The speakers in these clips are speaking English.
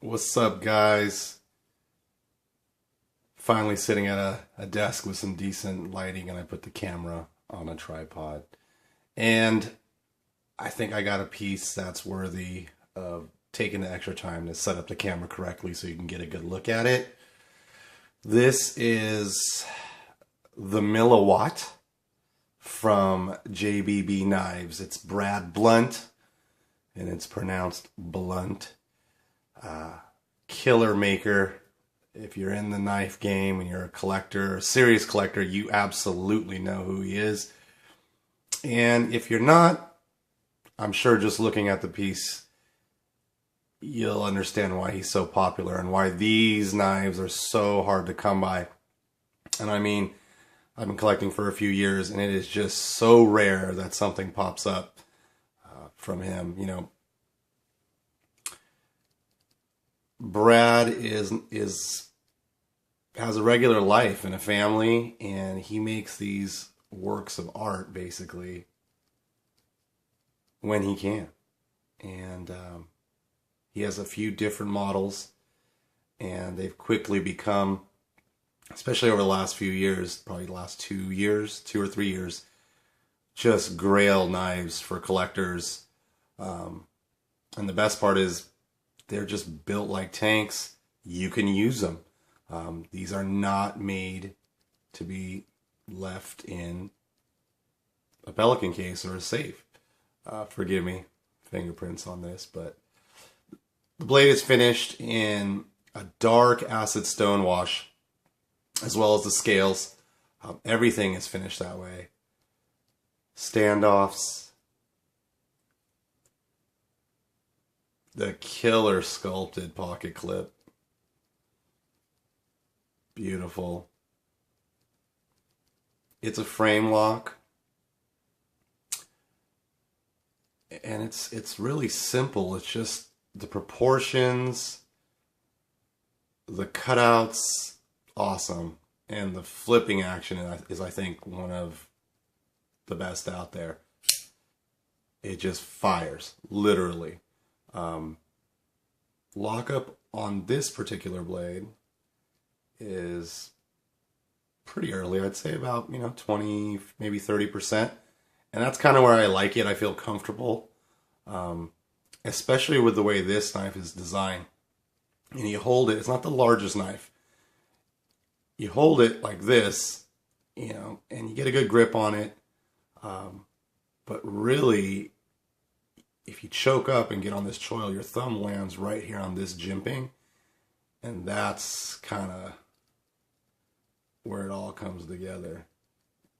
What's up, guys? Finally sitting at a desk with some decent lighting, and I put the camera on a tripod. And I think I got a piece that's worthy of taking the extra time to set up the camera correctly so you can get a good look at it. This is the MilliWatt from JBB Knives. It's Brad Blount, and it's pronounced Blunt. Killer maker. If you're in the knife game and you're a collector, a serious collector, you absolutely know who he is. And if you're not, I'm sure just looking at the piece, you'll understand why he's so popular and why these knives are so hard to come by. And I mean, I've been collecting for a few years, and it is just so rare that something pops up from him. You know, Brad has a regular life and a family, and he makes these works of art basically when he can. And he has a few different models, and they've quickly become, especially over the last few years, probably the last 2 years, 2 or 3 years, just Grail knives for collectors. And the best part is they're just built like tanks. You can use them. These are not made to be left in a Pelican case or a safe. Forgive me, fingerprints on this, but the blade is finished in a dark acid stone wash, as well as the scales. Everything is finished that way. Standoffs. The killer sculpted pocket clip. Beautiful. It's a frame lock. And it's really simple. It's just the proportions, the cutouts, awesome. And the flipping action is, I think, one of the best out there. It just fires, literally. Lockup on this particular blade is pretty early. I'd say about 20, maybe 30%, and that's kind of where I like it. I feel comfortable, especially with the way this knife is designed. And you hold it. It's not the largest knife. You hold it like this, and you get a good grip on it. But really, if you choke up and get on this choil, your thumb lands right here on this jimping. And that's kind of where it all comes together.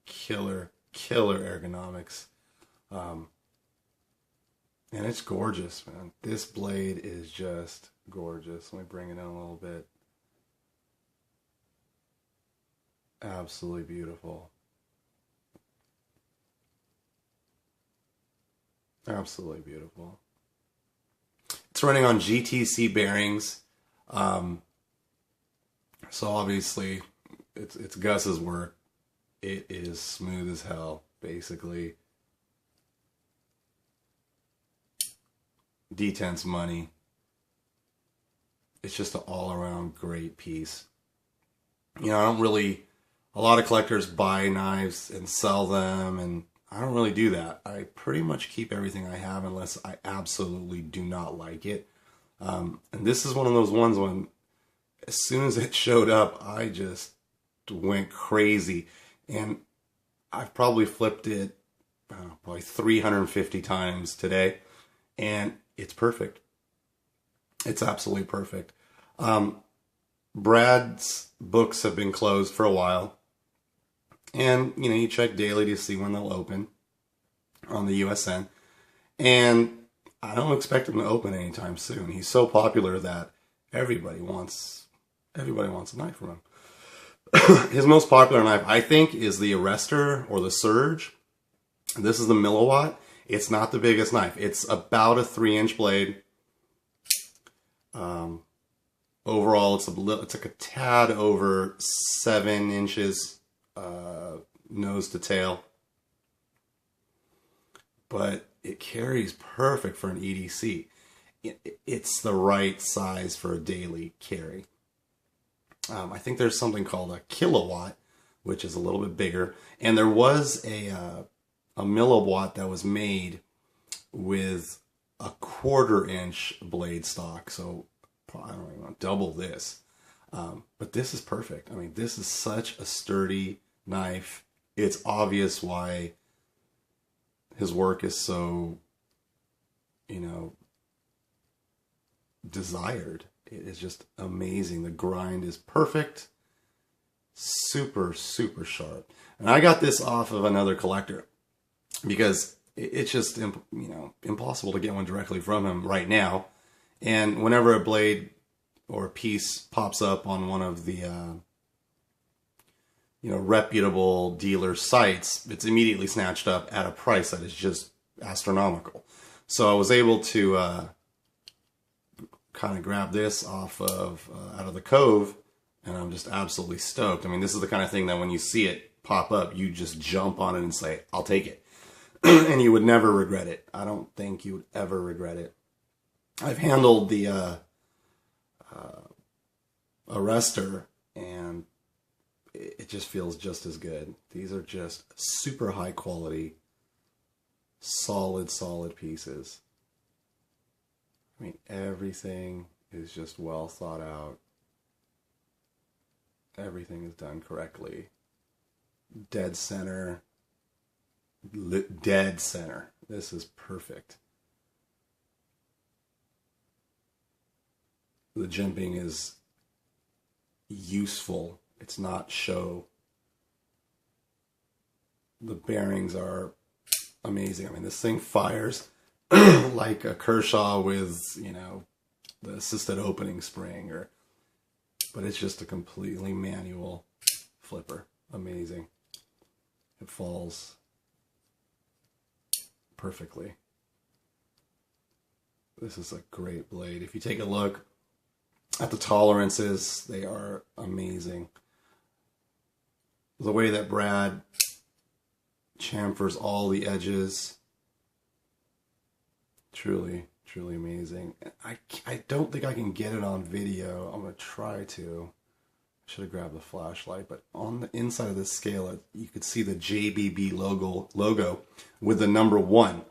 Killer ergonomics. And it's gorgeous, man. This blade is just gorgeous. Let me bring it in a little bit. Absolutely beautiful. Absolutely beautiful. It's running on GTC bearings. So obviously it's Gus's work. It is smooth as hell, basically. D10's money. It's just an all-around great piece. A lot of collectors buy knives and sell them, and I don't really do that. I pretty much keep everything I have unless I absolutely do not like it. And this is one of those ones when, as soon as it showed up, I just went crazy. And I've probably flipped it, probably 350 times today. And it's perfect. It's absolutely perfect. Brad's books have been closed for a while. And, you check daily to see when they'll open on the USN. And I don't expect him to open anytime soon. He's so popular that everybody wants a knife from him. His most popular knife, I think, is the Arrestor or the Surge. This is the MilliWatt. It's not the biggest knife. It's about a 3-inch blade. Overall, it's like a tad over 7 inches nose to tail. But it carries perfect for an EDC. it's the right size for a daily carry. I think there's something called a MilliWatt, which is a little bit bigger. And there was a MilliWatt that was made with a 1/4 inch blade stock. So I don't even know, double this. But this is perfect. I mean, this is such a sturdy knife. It's obvious why his work is so, desired. It is just amazing. The grind is perfect. Super, super sharp. And I got this off of another collector because it's just, impossible to get one directly from him right now. And whenever a blade or a piece pops up on one of the, reputable dealer sites, it's immediately snatched up at a price that is just astronomical. So I was able to kind of grab this off of out of the Cove, and I'm just absolutely stoked. I mean, this is the kind of thing that when you see it pop up, you just jump on it and say, I'll take it. And you would never regret it. I don't think you would ever regret it. I've handled the arrestor, and it just feels just as good. These are just super high quality, solid pieces. I mean, everything is just well thought out. Everything is done correctly. Dead center. Dead center. This is perfect. The jimping is useful. It's not show. The bearings are amazing. I mean, this thing fires like a Kershaw with, the assisted opening spring, but it's just a completely manual flipper. Amazing. It falls perfectly. This is a great blade. If you take a look at the tolerances, they are amazing. The way that Brad chamfers all the edges, truly amazing. I don't think I can get it on video. I'm going to try to. I should have grabbed the flashlight, but on the inside of this scale, you could see the JBB logo with the number 1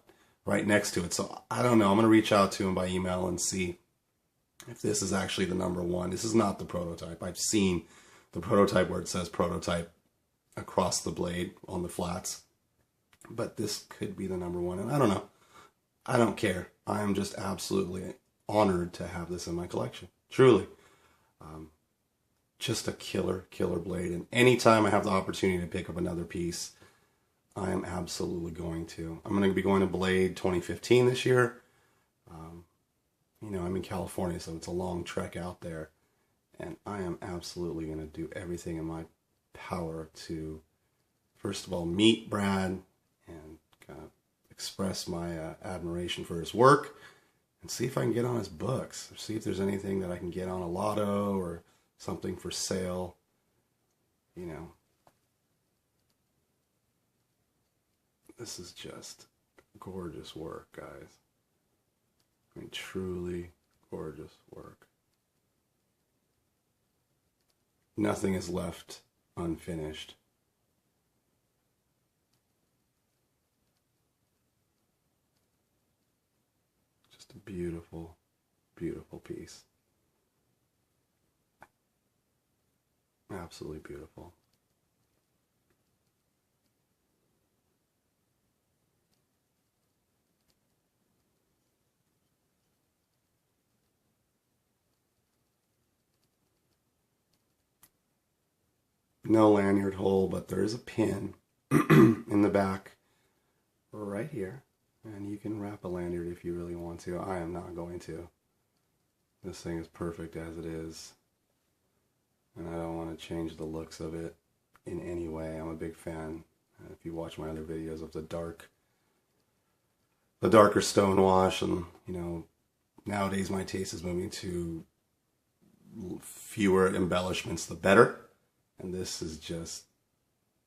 right next to it. So I don't know. I'm going to reach out to him by email and see if this is actually the number 1. This is not the prototype. I've seen the prototype where it says prototype across the blade on the flats, but this could be the number 1, and I don't know. I don't care. I am just absolutely honored to have this in my collection. Truly. Just a killer blade. And anytime I have the opportunity to pick up another piece, I am absolutely going to. I'm going to be going to Blade 2015 this year. I'm in California, so it's a long trek out there. And I am absolutely going to do everything in my power to, first of all, meet Brad and kind of express my admiration for his work, and see if I can get on his books, or see if there's anything that I can get on a lotto or something for sale. This is just gorgeous work, guys. I mean, truly gorgeous work. Nothing is left unfinished. Just a beautiful, beautiful piece. Absolutely beautiful. No lanyard hole, but there is a pin in the back right here, and you can wrap a lanyard if you really want to. I am not going to. This thing is perfect as it is, and I don't want to change the looks of it in any way. I'm a big fan. If you watch my other videos of the darker stonewash, and nowadays my taste is moving to fewer embellishments, the better. And this is just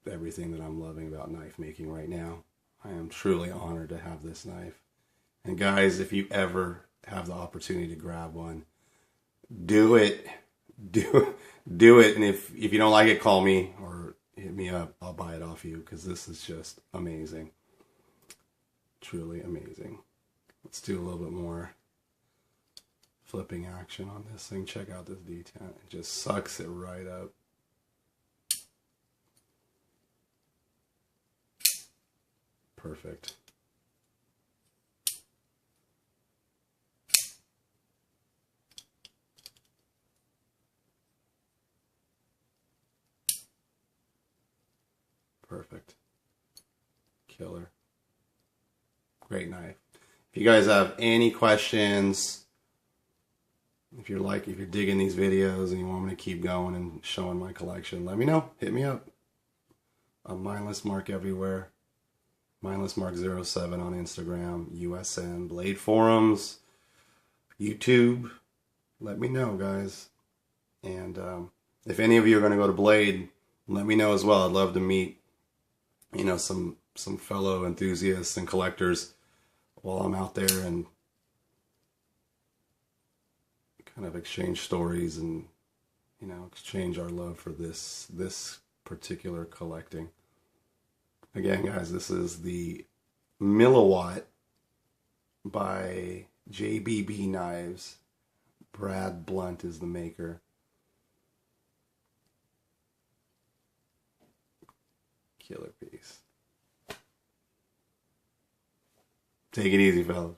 everything that I'm loving about knife making right now. I am truly honored to have this knife. And guys, if you ever have the opportunity to grab one, do it. Do it. And if you don't like it, call me or hit me up. I'll buy it off you, because this is just amazing. Truly amazing. Let's do a little bit more flipping action on this thing. Check out this detent. It just sucks it right up. Perfect. Perfect. Killer. Great knife. If you guys have any questions, if you're digging these videos and you want me to keep going and showing my collection, let me know. Hit me up. I'm Mindless Mark everywhere. Mindless Mark 07 on Instagram, USN, Blade Forums, YouTube. Let me know, guys. And if any of you are going to go to Blade, let me know as well. I'd love to meet, you know, some fellow enthusiasts and collectors while I'm out there, and kind of exchange stories and, you know, exchange our love for this particular collecting. Again, guys, this is the MilliWatt by JBB Knives. Brad Blount is the maker. Killer piece. Take it easy, fellas.